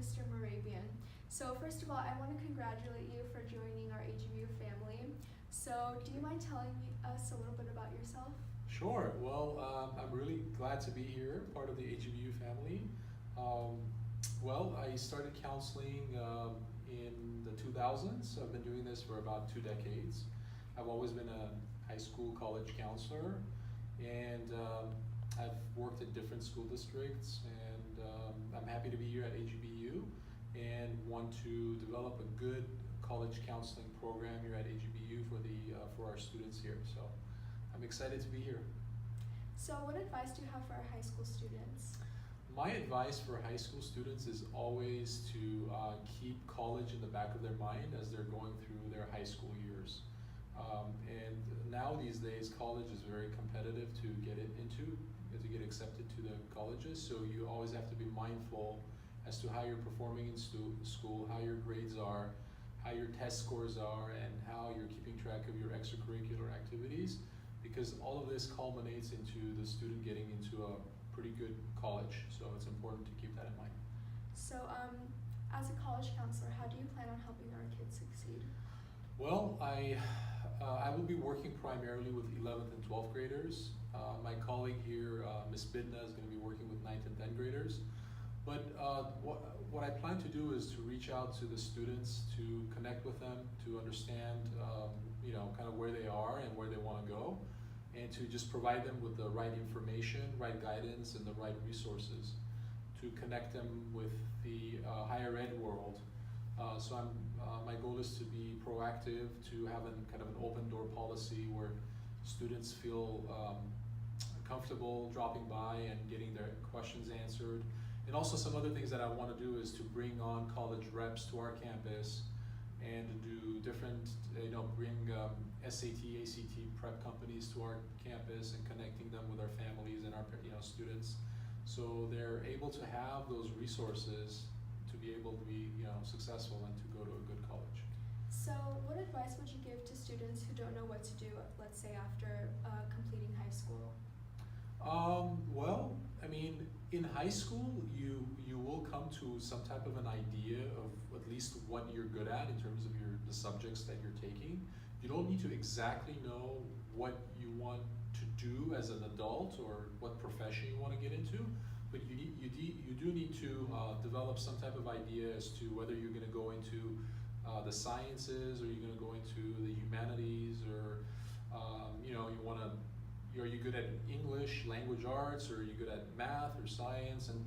Mr. Moravian. So first of all, I want to congratulate you for joining our AGBU family. So do you mind telling us a little bit about yourself? Sure. Well, I'm really glad to be here, part of the AGBU family. Well, I started counseling in the 2000s. I've been doing this for about 2 decades. I've always been a high school, college counselor, and I've worked at different school districts, and I'm happy to be here at AGBU and want to develop a good college counseling program here at AGBU for our students here. So I'm excited to be here. So what advice do you have for our high school students? My advice for high school students is always to keep college in the back of their mind as they're going through their high school years. And now these days, college is very competitive to get accepted to the colleges. So you always have to be mindful as to how you're performing in school, how your grades are, how your test scores are, and how you're keeping track of your extracurricular activities, because all of this culminates into the student getting into a pretty good college. So it's important to keep that in mind. So as a college counselor, how do you plan on helping our kids succeed? Well, I will be working primarily with 11th and 12th graders. My colleague here, Ms. Bidna, is going to be working with 9th and 10th graders. But what I plan to do is to reach out to the students, to connect with them, to understand kind of where they are and where they want to go, and to just provide them with the right information, right guidance, and the right resources to connect them with the higher ed world. So my goal is to be proactive, to have kind of an open door policy where students feel comfortable dropping by and getting their questions answered. And also some other things that I want to do is to bring on college reps to our campus and to do different, bring SAT, ACT prep companies to our campus and connecting them with our families and our students, so they're able to have those resources to be able to be successful and to go to a good college. So what advice would you give to students who don't know what to do, let's say after completing high school? Well, I mean, in high school, you will come to some type of an idea of at least what you're good at in terms of the subjects that you're taking. You don't need to exactly know what you want to do as an adult or what profession you want to get into, but you do need to develop some type of idea as to whether you're going to go into the sciences, or you're going to go into the humanities, or are you good at English, language arts, or are you good at math or science? And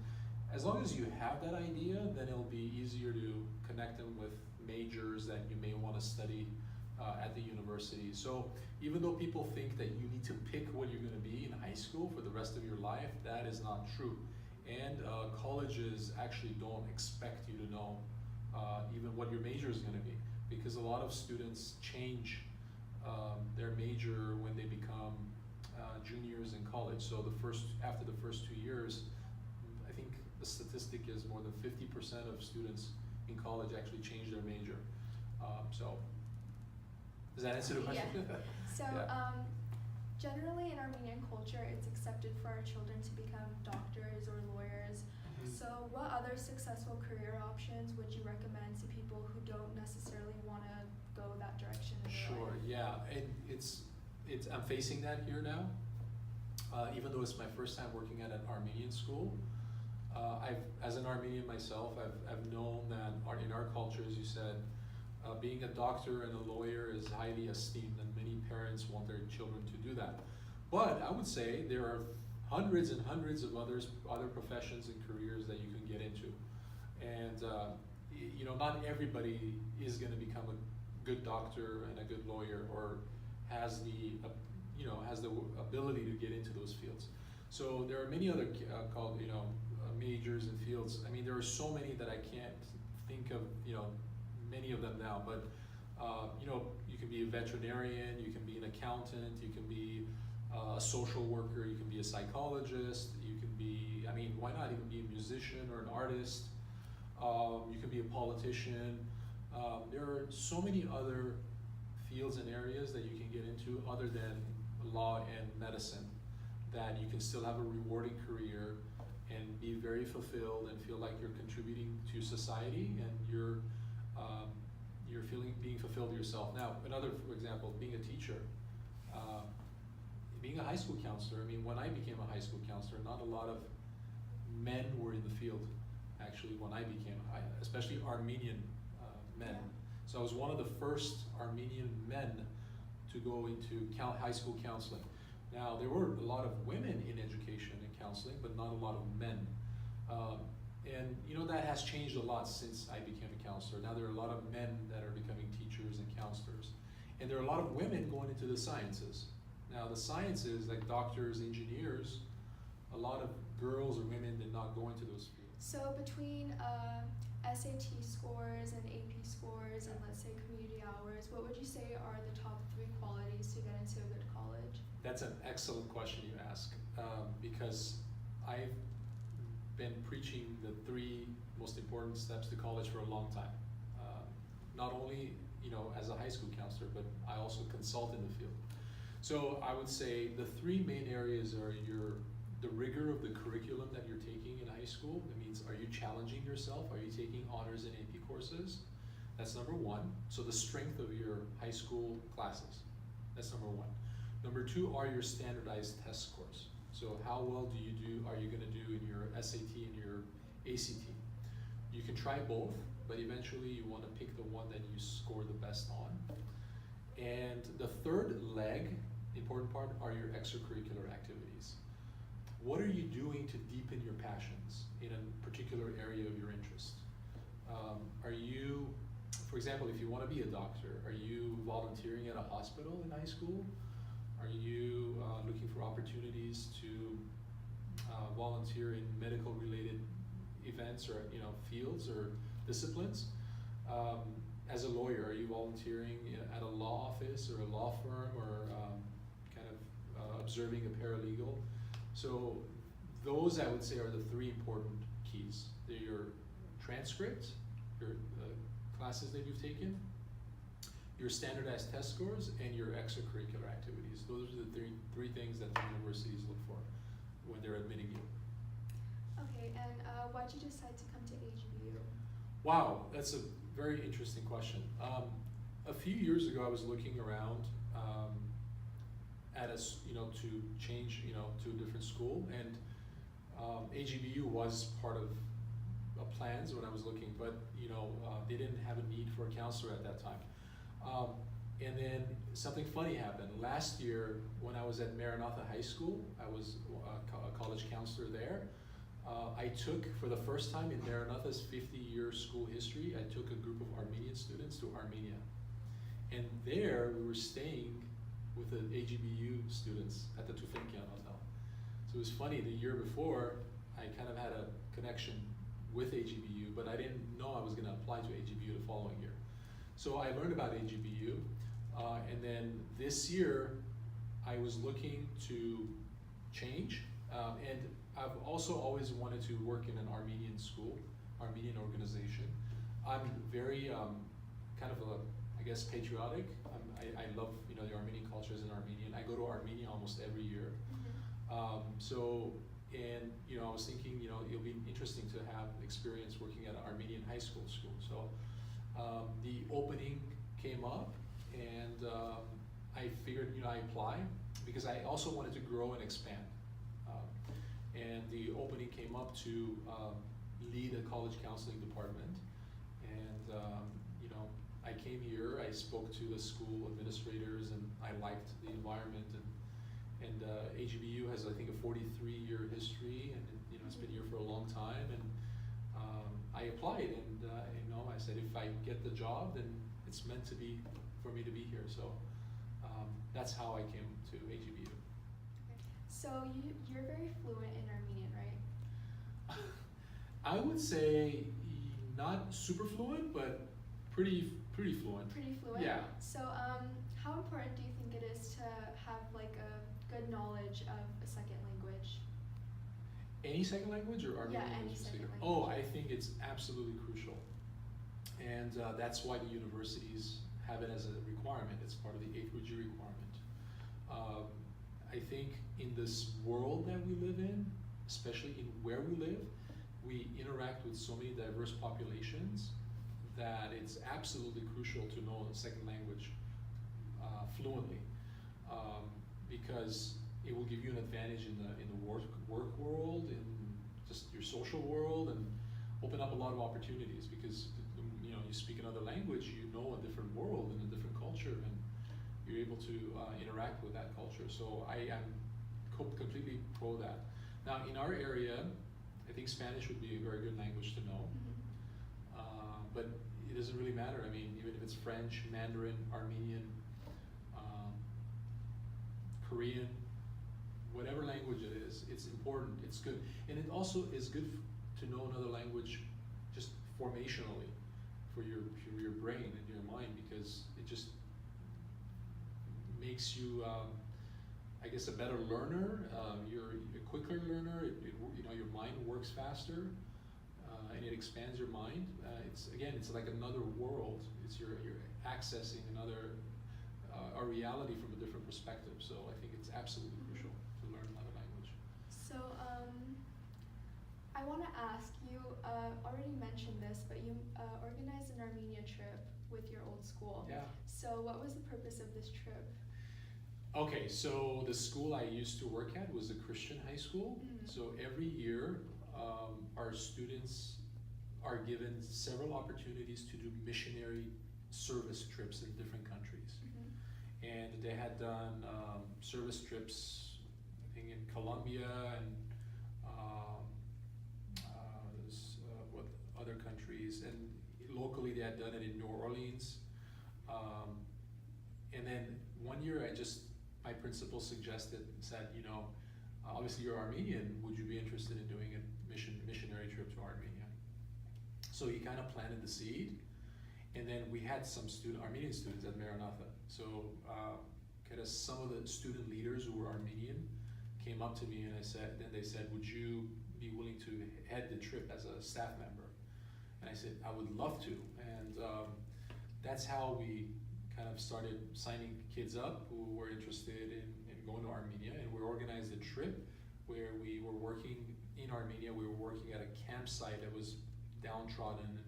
as long as you have that idea, then it'll be easier to connect them with majors that you may want to study at the university. So even though people think that you need to pick what you're going to be in high school for the rest of your life, that is not true. And colleges actually don't expect you to know even what your major is going to be, because a lot of students change their major when they become juniors in college. So after the first 2 years, I think the statistic is more than 50% of students in college actually change their major. So does that answer the question? Yeah. So generally in Armenian culture, it's accepted for our children to become doctors or lawyers. Mm-hmm. So what other successful career options would you recommend to people who don't necessarily want to go that direction in their Sure, life? yeah, and I'm facing that here now. Even though it's my first time working at an Armenian school, as an Armenian myself, I've known that in our culture, as you said, being a doctor and a lawyer is highly esteemed, and many parents want their children to do that. But I would say there are hundreds and hundreds of other professions and careers that you can get into, and not everybody is going to become a good doctor and a good lawyer, or has the ability to get into those fields. So there are many other majors and fields. I mean, there are so many that I can't think of many of them now, but you can be a veterinarian, you can be an accountant, you can be a social worker, you can be a psychologist, you can be, why not even be a musician or an artist, you can be a politician. There are so many other fields and areas that you can get into other than law and medicine, that you can still have a rewarding career and be very fulfilled and feel like you're contributing to society and you're being fulfilled yourself. Now, another, for example, being a teacher, being a high school counselor. I mean, when I became a high school counselor, not a lot of men were in the field. Actually, when I became, especially Armenian men. Yeah. So I was one of the first Armenian men to go into high school counseling. Now, there were a lot of women in education and counseling, but not a lot of men. And you know, that has changed a lot since I became a counselor. Now there are a lot of men that are becoming teachers and counselors. And there are a lot of women going into the sciences. Now the sciences, like doctors, engineers, a lot of girls or women did not go into those fields. So between SAT scores and AP scores and let's say community hours, what would you say are the top 3 qualities to get into a good college? That's an excellent question you ask, because I've been preaching the 3 most important steps to college for a long time. Not only, you know, as a high school counselor, but I also consult in the field. So I would say the 3 main areas are the rigor of the curriculum that you're taking in high school. That means, are you challenging yourself? Are you taking honors and AP courses? That's number 1. So the strength of your high school classes. That's number 1. Number 2 are your standardized test scores. So how well are you gonna do in your SAT and your ACT? You can try both, but eventually you wanna pick the one that you score the best on. And the 3rd leg, important part, are your extracurricular activities. What are you doing to deepen your passions in a particular area of your interest? Are you, for example, if you want to be a doctor, are you volunteering at a hospital in high school? Are you looking for opportunities to volunteer in medical related events or, you know, fields or disciplines? As a lawyer, are you volunteering at a law office or a law firm or kind of observing a paralegal? So those, I would say, are the 3 important keys. They're your transcript, your classes that you've taken, your standardized test scores, and your extracurricular activities. Those are the three things that the universities look for when they're admitting you. Okay, and why'd you decide to come to AGBU? Wow, that's a very interesting question. A few years ago, I was looking around at to change, to a different school, and AGBU was part of plans when I was looking, but they didn't have a need for a counselor at that time. And then something funny happened. Last year, when I was at Maranatha High School, I was a college counselor there. I took, for the first time in Maranatha's 50-year school history, I took a group of Armenian students to Armenia. And there, we were staying with the AGBU students at the Tufenkian Hotel. So it was funny, the year before, I kind of had a connection with AGBU, but I didn't know I was gonna apply to AGBU the following year. So I learned about AGBU, and then this year, I was looking to change, and I've also always wanted to work in an Armenian school, Armenian organization. I'm very kind of I guess patriotic. I love the Armenian cultures in Armenian. I go to Armenia almost every year. And I was thinking it'll be interesting to have experience working at an Armenian high school. So the opening came up, and I figured I apply because I also wanted to grow and expand. And the opening came up to lead a college counseling department. And I came here, I spoke to the school administrators, and I liked the environment. And AGBU has, I think, a 43-year history, and it's been here for a long time. And I applied, and I said, if I get the job, then it's meant to be for me to be here. So that's how I came to AGBU. So you're very fluent in Armenian, right? I would say not super fluent, but pretty fluent. Pretty fluent? Yeah. So how important do you think it is to have like a good knowledge of a second language? Any second language or Armenian? Yeah, any second language. Oh, I think it's absolutely crucial. And that's why the universities have it as a requirement. It's part of the AGBU requirement. I think in this world that we live in, especially in where we live, we interact with so many diverse populations that it's absolutely crucial to know a second language fluently, because it will give you an advantage in the work world, in just your social world, and open up a lot of opportunities, because you know, you speak another language, you know a different world and a different culture, and you're able to interact with that culture. So I am completely pro that. Now in our area, I think Spanish would be a very good language to know. But it doesn't really matter. I mean, even if it's French, Mandarin, Armenian, Korean, whatever language it is, it's important, it's good. And it also is good to know another language just formationally for your brain and your mind, because it just makes you, I guess, a better learner. You're a quicker learner. You know, your mind works faster, and it expands your mind. It's like another world. It's you're accessing another a reality from a different perspective. So I think it's absolutely crucial to learn another language. So I want to ask you. Already mentioned this, but you organized an Armenia trip with your old school. Yeah. So what was the purpose of this trip? Okay, so the school I used to work at was a Christian high school. So every year, our students are given several opportunities to do missionary service trips in different countries. And they had done service trips, I think, in Colombia and what other countries, and locally they had done it in New Orleans. And then one year my principal said, you know, obviously you're Armenian, would you be interested in doing a missionary trip to Armenia? So he kind of planted the seed, and then we had some Armenian students at Maranatha. So some of the student leaders who were Armenian came up to me, and they said, would you be willing to head the trip as a staff member? And I said, I would love to. And that's how we kind of started signing kids up who were interested in going to Armenia, and we organized a trip where we were working in Armenia. We were working at a campsite that was downtrodden, and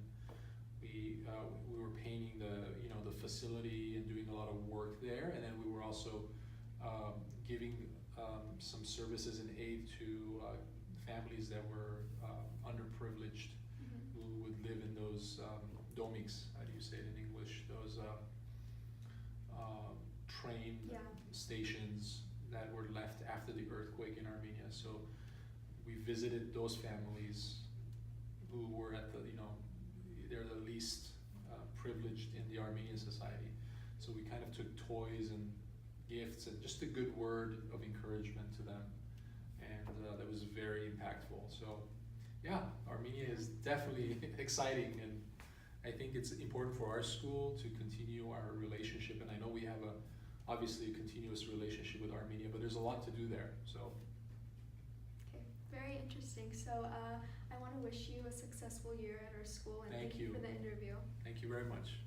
we were painting the facility and doing a lot of work there, and then we were also giving some services and aid to families that were underprivileged, who would live in those domiks, how do you say it in English, those train stations that were left after the earthquake in Armenia. So we visited those families who were at they're the least privileged in the Armenian society. So we kind of took toys and gifts and just a good word of encouragement to them, and that was very impactful. So yeah, Armenia is definitely exciting, and I think it's important for our school to continue our relationship, and I know we have obviously a continuous relationship with Armenia, but there's a lot to do there. So. Okay, very interesting. So I want to wish you a successful year at our school, and thank you for the interview. Thank you very much.